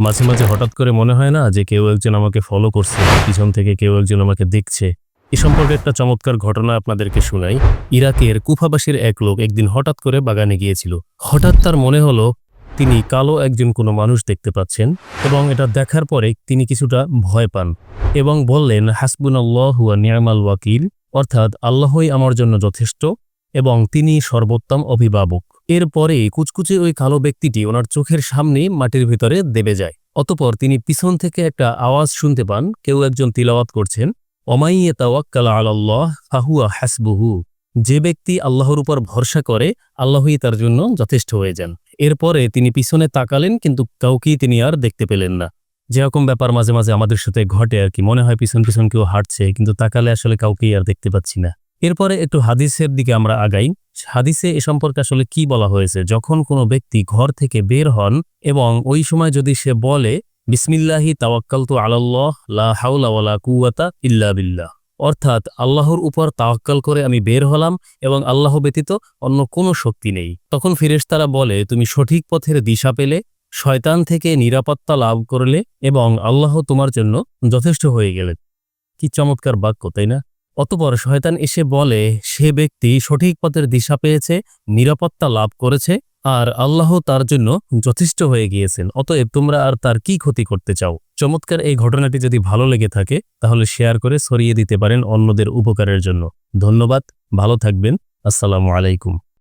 মাঝে, মাঝে হঠাৎ করে মনে হয় না যে কেউ একজন আমাকে ফলো করছে, পিছন থেকে কেউ একজন আমাকে দেখছে। এ সম্পর্কে একটা চমৎকার ঘটনা আপনাদেরকে শুনাই। ইরাকের কুফাবাসীর এক লোক একদিন হঠাৎ করে বাগানে গিয়েছিল। হঠাৎ তার মনে হলো তিনি কালো একজন কোনো মানুষ দেখতে পাচ্ছেন এবং এটা দেখার পরে তিনি কিছুটা ভয় পান এবং বললেন, হাসবুনাল্লাহু ওয়া নি'মাল ওয়াকিল, অর্থাৎ আল্লাহই আমার জন্য যথেষ্ট এবং তিনি সর্বোত্তম অভিভাবক। এরপরে কুচকুচে ওই কালো ব্যক্তিটি ওনার চোখের সামনে মাটির ভিতরে দেবে যায়। অতঃপর তিনি পিছন থেকে একটা আওয়াজ শুনতে পান, কেউ একজন তিলাওয়াত করছেন, ওমাই ইয়াতাওয়াক্কাল আলাল্লাহ ফাহুয়া হাসবুহু, যে ব্যক্তি আল্লাহর উপর ভরসা করে আল্লাহই তার জন্য যথেষ্ট হয়ে যান। এরপরে তিনি পিছনে তাকালেন, কিন্তু কাউকেই তিনি আর দেখতে পেলেন না। যেরকম ব্যাপার মাঝে মাঝে আমাদের সাথে ঘটে আর কি, মনে হয় পিছন পিছন কেউ হাঁটছে, কিন্তু তাকালে আসলে কাউকেই আর দেখতে পাচ্ছি না। এরপরে একটু হাদিসের দিকে আমরা আগাই। হাদিসে এ সম্পর্কে আসলে কি বলা হয়েছে, যখন কোনো ব্যক্তি ঘর থেকে বের হন এবং ওই সময় যদি সে বলে বিসমিল্লাহি তাওয়াক্কালতু আলাল্লাহ লা হাওলা ওয়ালা কুওয়াতা ইল্লা বিল্লাহ, অর্থাৎ আল্লাহর উপর তাওয়াক্কাল করে আমি বের হলাম এবং আল্লাহ ব্যতীত অন্য কোনো শক্তি নেই, তখন ফেরেশতারা বলে তুমি সঠিক পথের দিশা পেলে, শয়তান থেকে নিরাপত্তা লাভ করলে এবং আল্লাহ তোমার জন্য যথেষ্ট হয়ে গেলেন। কি চমৎকার বাক্য, তাই না? অতঃপর শয়তান এসে বলে সে ব্যক্তি সঠিক পথের দিশা পেয়েছে, নিরাপত্তা লাভ করেছে আর আল্লাহ তার জন্য যথেষ্ট হয়ে গিয়েছেন, অতএব তোমরা আর তার কি ক্ষতি করতে চাও। চমৎকার এই ঘটনাটি যদি ভালো লেগে থাকে তাহলে শেয়ার করে ছড়িয়ে দিতে পারেন অন্যদের উপকারের জন্য। ধন্যবাদ, ভালো থাকবেন। আসসালামু আলাইকুম।